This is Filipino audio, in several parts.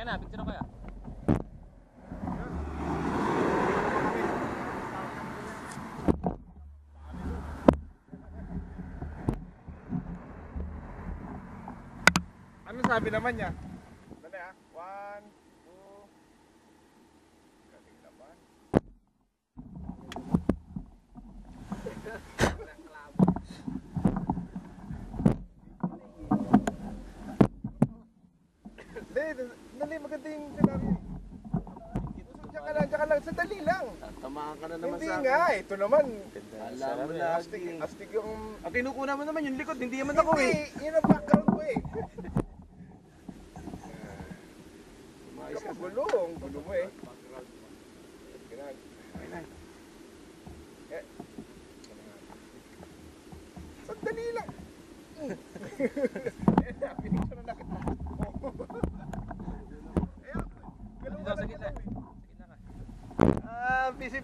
na, picture ko ya. Ano sabi naman niya? Dali ah. 1, 2. Galing naman. Dali, maganda yung sinabi. Diyan ka lang, sandali lang. Tamaan ka na naman Hindi sa nga, akin. ito naman. Alam mo na. Astig yung... Ang kinukuna mo naman yung likod, hindi naman ako eh. Hindi, yun ang background ko eh. Umayos ka. Gulo mo eh. Ganun. Sandali lang. Pinicture na kita. Dito sa gitna. Sa gitna ka.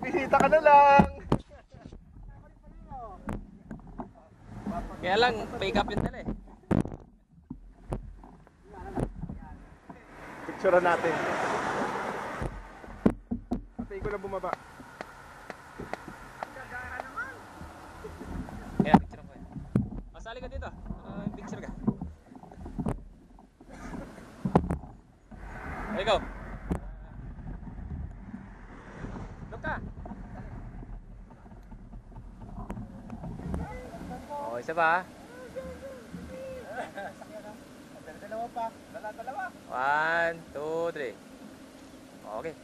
Bisita ka na lang. Kaya lang, pick up yun nila eh. Picture natin. Atay ko na bumaba. Kaya picture ko yan. Masali ka dito. Picture ka. There you go. Look ka. Oh, isa pa. Dalawa pa. Dalawa. 1, 2, 3. Okay.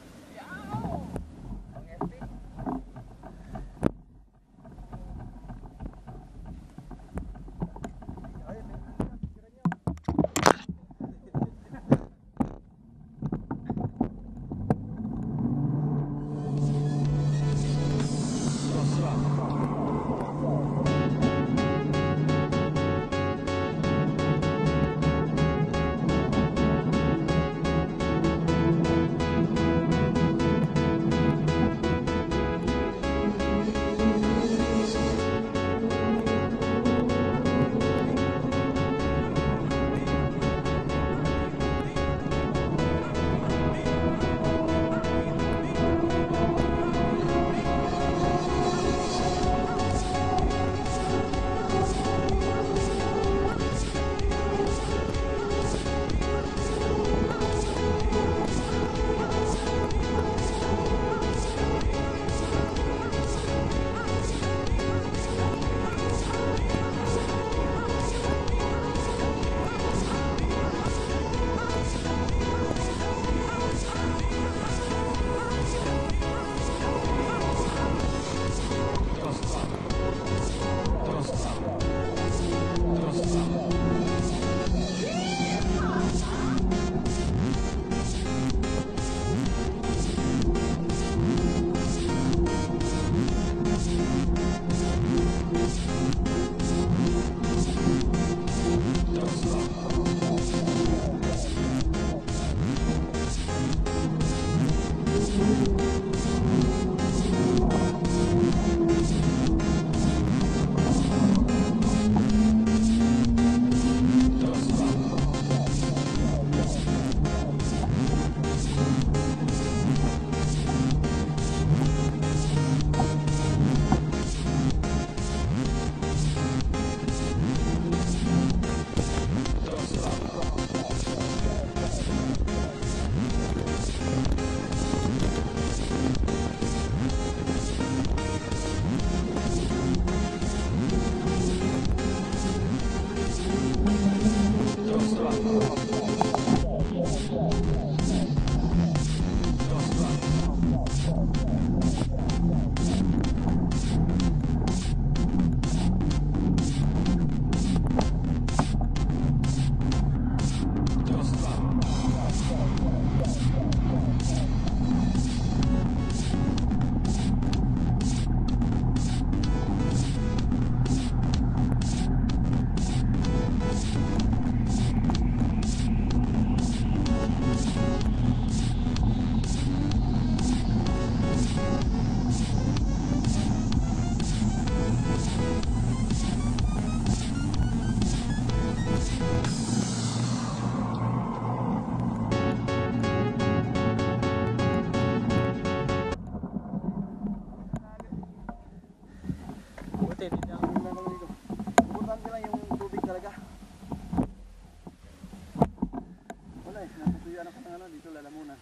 natutuyuan ako ng ano, dito lalamunan.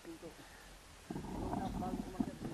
Dito. Bago umakyat dito.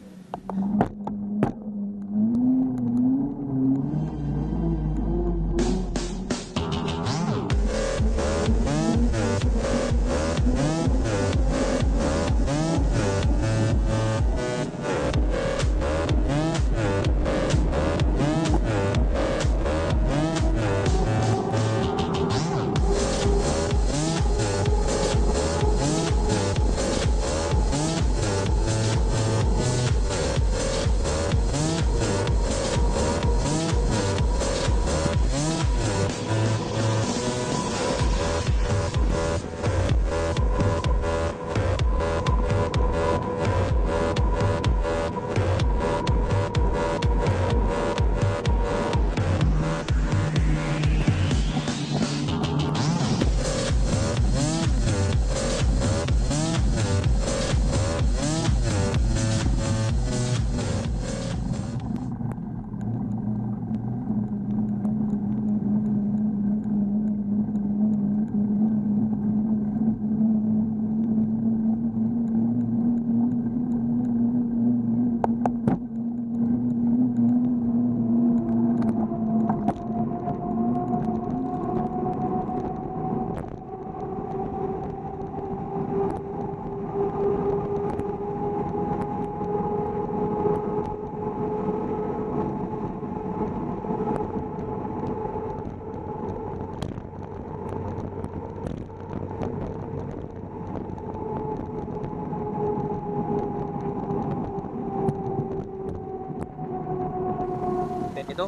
Ito.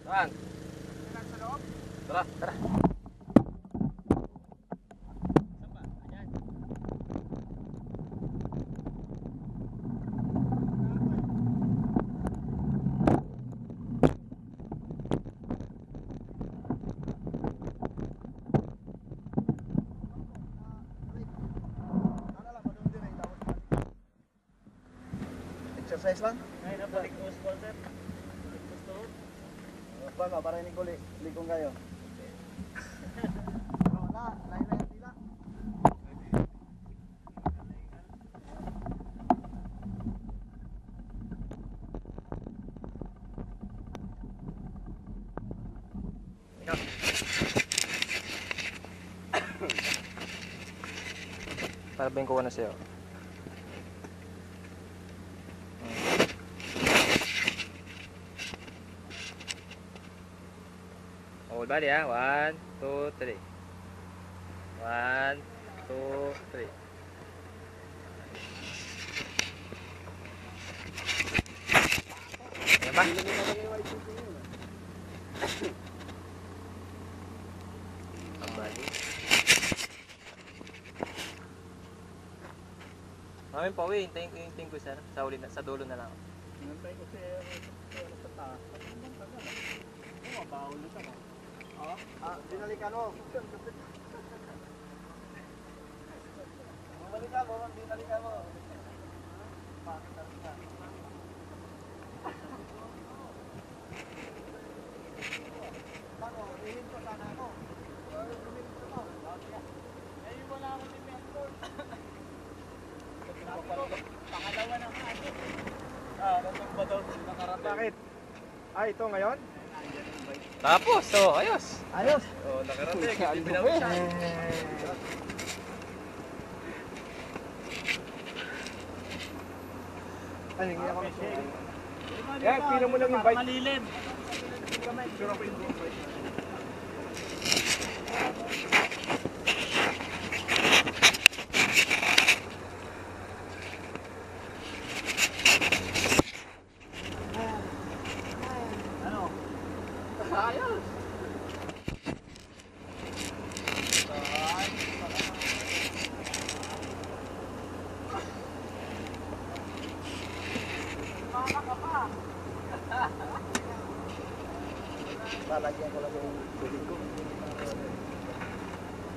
Saan? Tara. Tara. Saan ba? Ayan. Exercise lang? Ngayon na balik ko sponsor. Baka, para hindi ko likong kayo. Wala, lain-lain sila. Para ba yung kuha na sa'yo? Whole body ha. 1, 2, 3. 1, 2, 3. Ayan ba? Ang bali. Mamin pa uwi. Hintayin ko sana. Sa uli na, sa dulo na lang. Hinantay ko si sa taas. Bawal na ka. Dinalikan mo. Dinalikan mo, dinalikan mo. Bakit dinalikan? Bako, lihin ko sana ako. Lumilit ko. Eh, wala akong dimensyon. Pangalawa na nga. Nasang ba daw nakarating? Bakit? Ito ngayon? Tapos, so, ayos. Ayos. Nakarating. Hindi pinawin siya. Ay, hindi ako Yan, pino mo lang yung bike. Malilim. Sure ako yung bike. Ayos. Lalagyan ko lang yung tubig ko.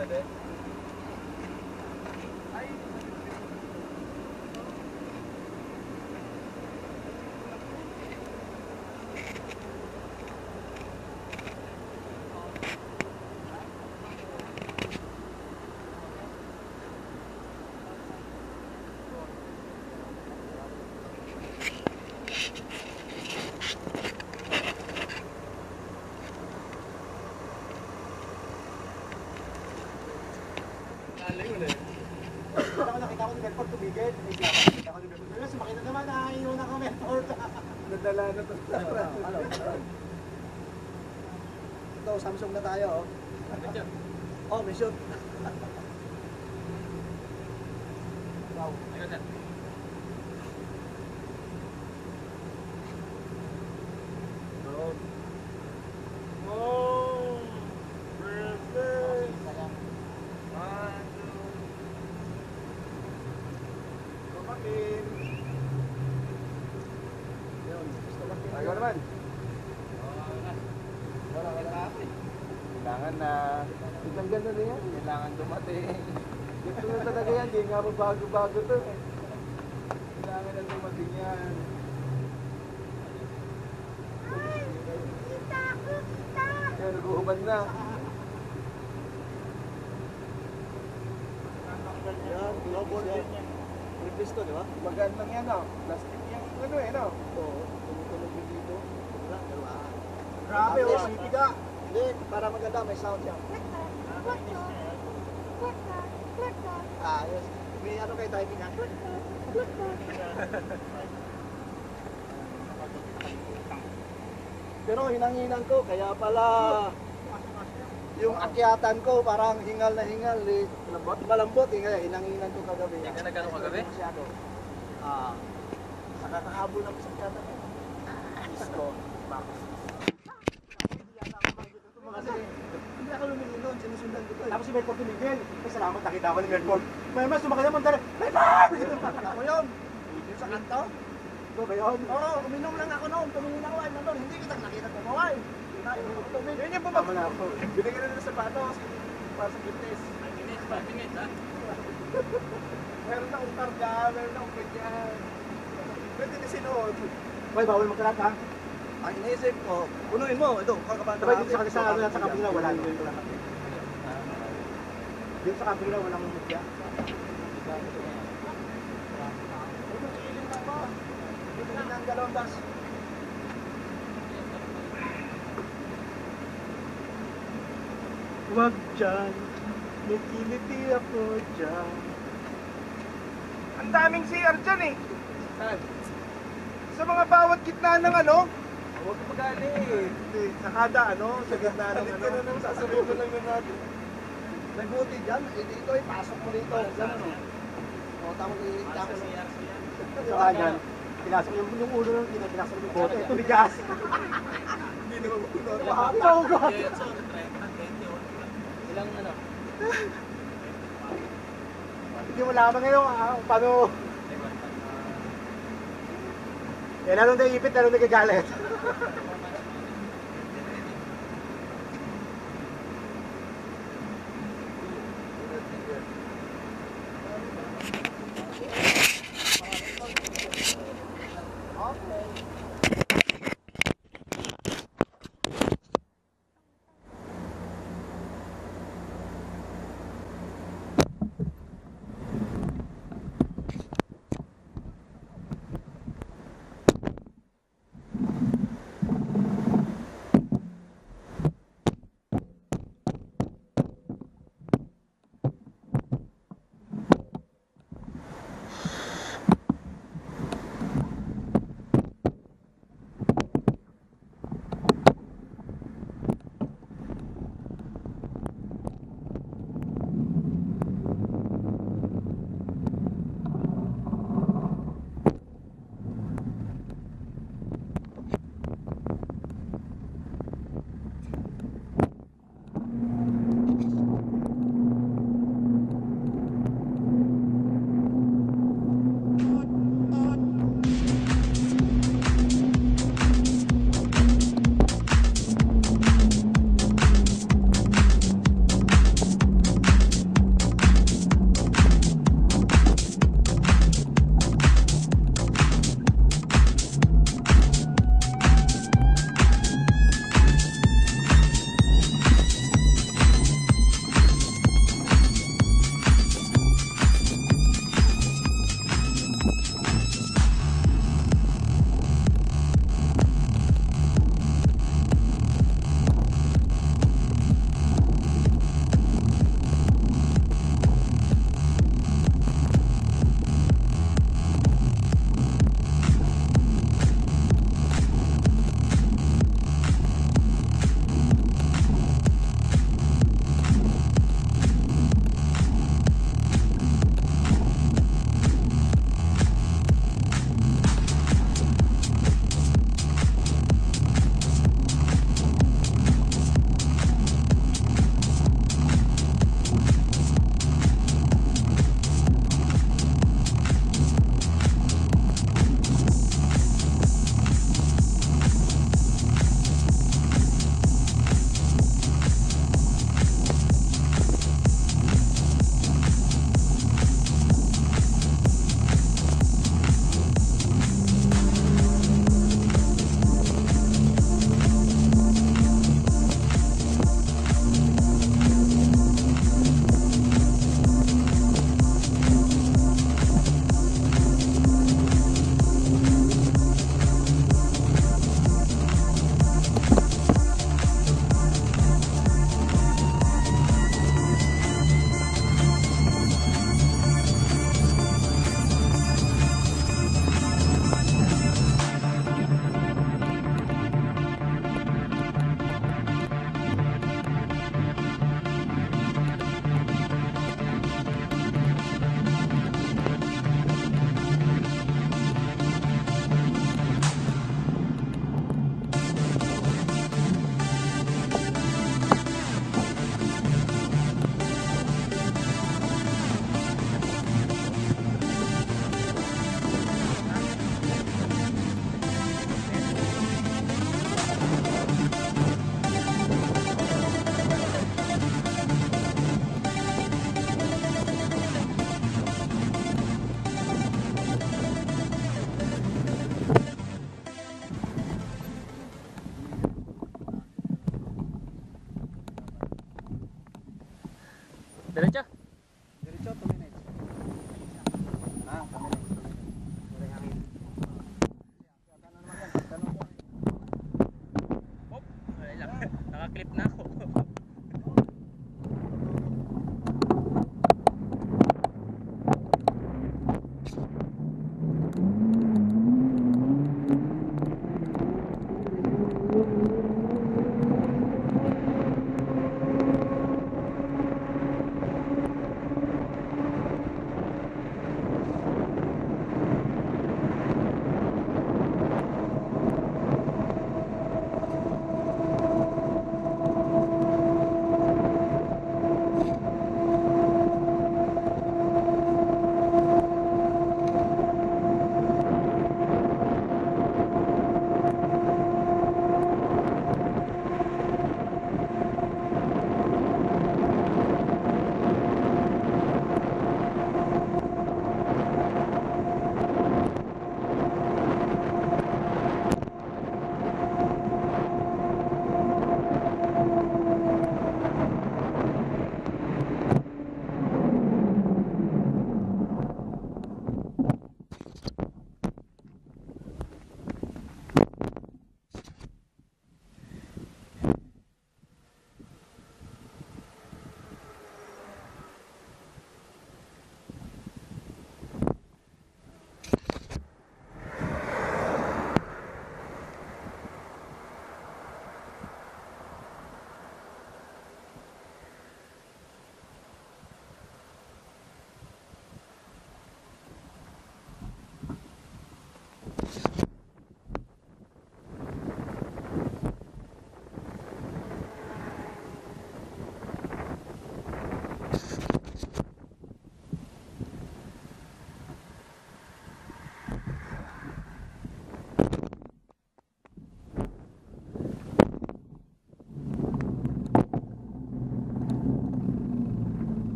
Pwede. Nakita ko ni Belfort tumigil. Nakita ko ni Belfort. Pero sumakit na naman, nakakaino na kami. Nadala na to. Ito, Samsung na tayo. Oh, may shoot. Wow. Oh, perfect. Kumakin. Yun, gusto lang yun. Ayaw naman. Kailangan na. Isang ganda na yan. Kailangan dumating. Gusto na talaga yan. Hindi nga bago-bago to. Kailangan na dumating yan. Kaya nag-uubad na. Yan, global yan. Release to, di ba? Magaan lang yan, no? Plastic yung ano eh, no? Oo, tumutunog din dito. Wala, pero Grabe, oh, sipiga. Hindi, para maganda, may sound siya. Ah, yes. May ano kayo typing nga? Pero hinang-hinang ko, kaya pala yung akyatan ko parang hingal na hingal. Eh. Malambot, hinang-hinang ko kagabi. Hindi ka nagano kagabi? Masyado. Ah, nakakahabol ako sa akyatan ko. Miss ko, kasi hindi ako lumilin doon, sinusundan ko to eh. Tapos si Belfort tumigil. Ay, salamat, nakita ko ni Belfort. May mas sumakay naman dala. Belfort! Ako yun. Yung sa kanto. Ito ba yun? Oo, uminom lang ako noon. Tumingin ako ay nandun. Hindi kita nakita kumaway. Yun yung bumaba na ako. Binigyan na ng sapatos. Para sa fitness. 5 minutes, ha? Meron akong karga, meron akong ganyan. Pwede na sinuot. Hoy, bawal magkalat ha. Ang iniisip ko, punuin mo. Ito, kakapanta. Sabay dito sa kapila, wala nang ito lang. Dito sa kapila, walang mutya. Dito na ang galon, tas. Wag dyan, may kiliti ako dyan. Ang daming CR dyan eh. Sa mga bawat gitna ng ano? Huwag ka magali eh. Sa kada ano, sa gitna ng ano. Ano nang sasabihin ko lang na natin. Nagbuti dyan, dito ay pasok mo dito. Ganun o. O, tama ko i-tama mo. Sa kanyan, pinasok yung ulo ng pinasok yung bote. Ito bigas. Hindi naman puno. Mahapaw ko. Ilang ano? Hindi mo laman ngayon paano. Eh, lalong naiipit, lalong nagagalit.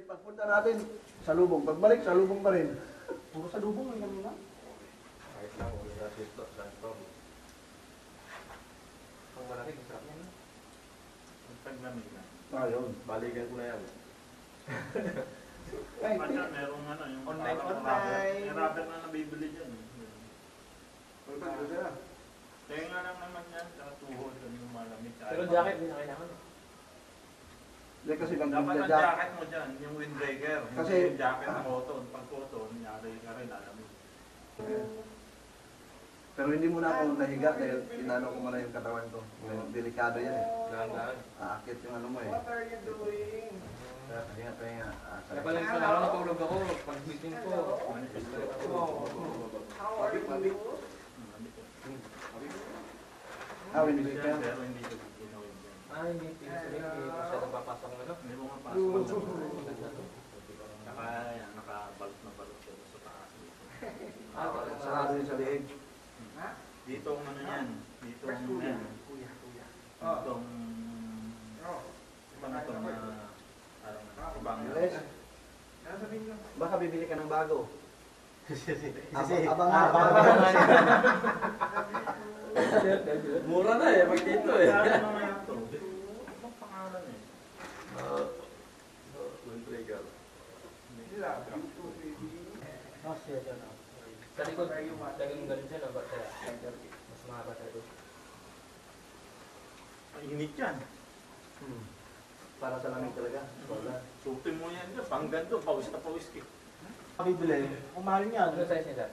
pagpunta natin, salubong. Pagbalik, salubong pa rin. Puro salubong lang kanina. Ayos lang, wala na dito sa storm. Ang malaki, masarap yan. Pag lamig na. Ayun. Balikan ko na yan. Pagka merong ano, yung Online, parang online. rubber. May rubber na nabibili dyan. Pagpunta. Kaya nga lang naman yan, tsaka tuhod, yung malamig. Pero jacket, hindi na kailangan. Hindi kasi pag Dapat ang nagja-jack, jacket mo dyan, yung windbreaker. Kasi- Hindi yung jacket na cotton. Pag cotton, nyari ka rin, alamig. pero hindi muna ako nahiga dahil inano ko muna yung katawan ko. Delikado yan eh. Dahan-dahan. Aakit yung ano mo eh. What are you doing? Pahinga, pahinga. Kaya pala yung araw natulog ako, pag meeting ko, Manifest How are you? Winbreaker. Pero hindi ko ginawin dyan. hindi masyadong papasok ng ano. Hindi mo nga pasok. Nakabalot na balot siya sa taas. Sarado yun sa liig. Dito ang ano yan. Dito ang yan. Dito ang... Ibang ito na... Ibang... Les, Sasabihin ko. baka bibili ka ng bago. Mura na eh, pag dito eh. Kaya naman ito. Ibang pangalan eh. Windbreaker. Love you too, baby. Sa likod, laging ganun siya, no? Mas mahaba sa likod. Ay, init yan. Para sa lamig talaga. Wala. Suotin mo yan dyan. Panggan doon. Pawis na pawis ka. Bibili. Kung mahal niya. Ano size niya, sir?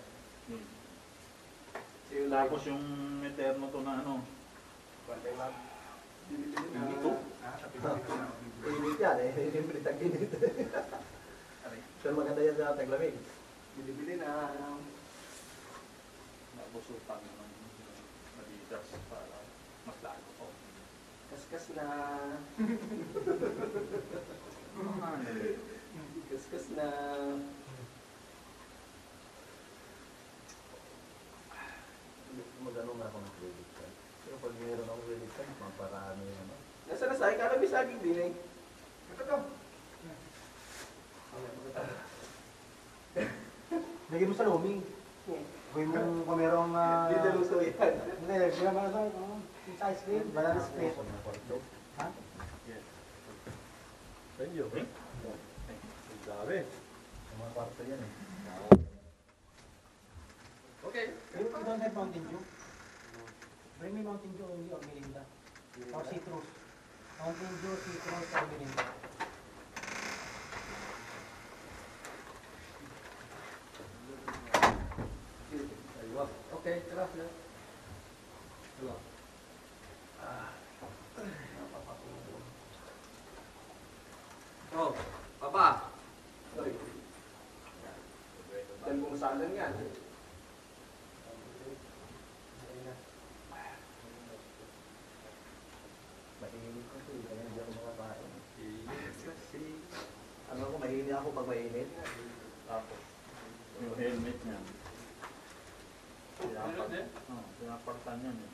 Tapos yung eterno to na ano. Yung ito. Init yan eh. Siyempre tag-init. Pero maganda yan sa taglamig. Bili-bili na. Nabusutan naman. Madidas para mas lago ko. Kaskas na. Kaskas na. Mag-ano nga ako ng credit card. Pero pag mayroon akong credit card, maparami yan. Nasa na sa'yo? Kala bisaging din eh. Ito to. Lagyan mo sa looming. Gawin mo kung merong... Hindi daluso yan. Hindi, gawin mo sa sa ice cream, banana split. Ha? Thank you. Ang dami. Ang mga kwarto yan eh. Okay. You don't have Mountain Dew? Bring me Mountain Dew only or Mirinda. Or citrus. Mountain Dew, citrus, or Mirinda. Okay, tara sir. Diba? Oh, papa. Sorry. Dahil kung saan lang yan. Mahilig ko ito, kaya hindi ako makakain. Kasi... Ano ko, mahilig ako pag mainit. Tapos yung helmet niya. Pinapartan yan eh.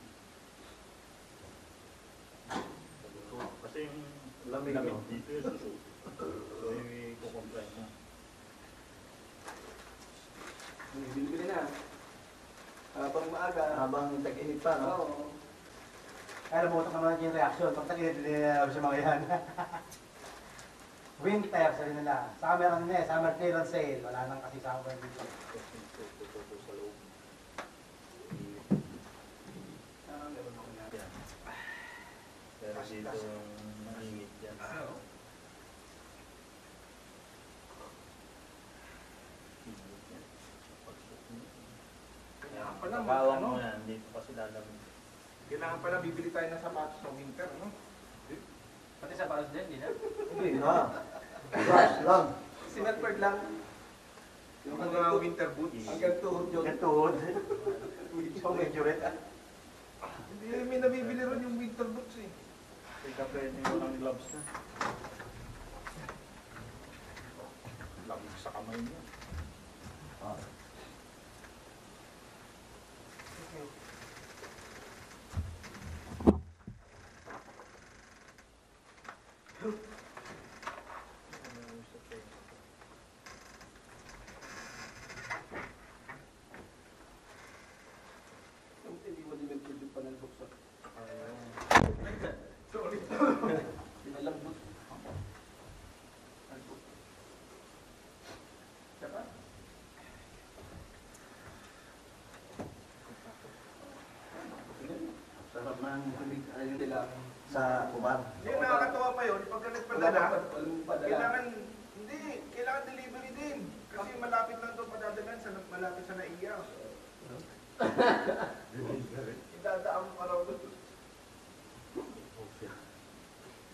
Kasi yung Lamig, no? dito yung susunod. So yung i-comply mo. Bili-bili na. Habang maaga. Habang tag-init pa, no? Oo. Kaya nabutok naman yung reaction. Pag tagilid nila sa mga yan. Winter, sabi nila. Summer ano na eh, summer clearance sale. Wala nang kasi summer dito. Sa loob. Pero dito yung mainit yan. Kailangan pala Bawang ano? mo yan, dito pa sila namin. Kailangan pala bibili tayo ng sapatos sa winter, no? Pati sa paros din, di na? Hindi na. Brush lang. Sinatward lang. Yung mga winter boots. Hanggang tuhod yun. Hanggang tuhod. So medyo red. Hindi may nabibili ron yung winter boots eh. Kaya pwede mo ng gloves na. Lamig sa kamay niya. ng tubig, ayun nila sa kubar. Yung nakakatawa pa yun, pagka nagpadala, kailangan delivery din. Kasi malapit lang ito padadagan sa malapit sa naiya. Idadaan pa raw doon.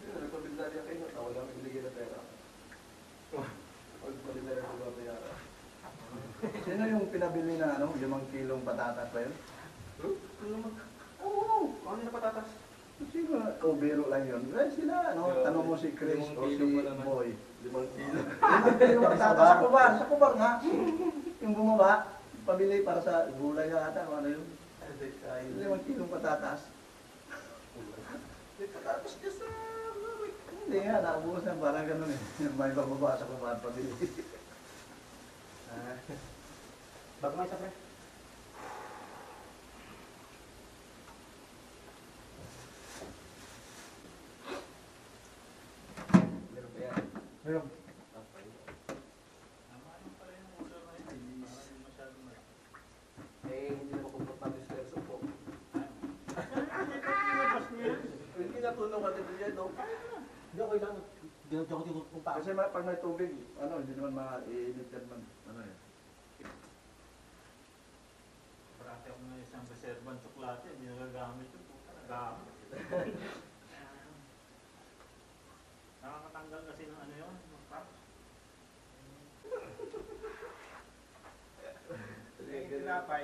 Nagpabildari kayo, wala kang binigay na pera. Pagpabildari ko ba pera? Sino yung pinabili na 5 kilong patatas ba yun? Oo, Ano na patatas? sino? O, biro lang yun. Sila, tanong mo si Chris o si Boy. 5 kilo. 5 kilong patatas sa kubar nga. Yung bumaba, pabili para sa gulay yata, ano yun? 5 kilong patatas. Patatas niya sa... Hindi nga, naubos na parang ganun eh. May bababa sa kubar, pabili. Bago may isa, pre. Meron pa yan. Meron. Hindi na makomportable sa airsoft po. Hindi Hindi natulong ka dito dyan, no? Hindi ako ilang. Hindi ako tinutumpa. Kasi pag may tubig, hindi naman ma-i-edit yan man. Parati ako na isang reservan tsokolate, hindi nagagamit yung puta, nagamit. Nakakatanggal kasi ng ano yun, ng cups. Tinapay,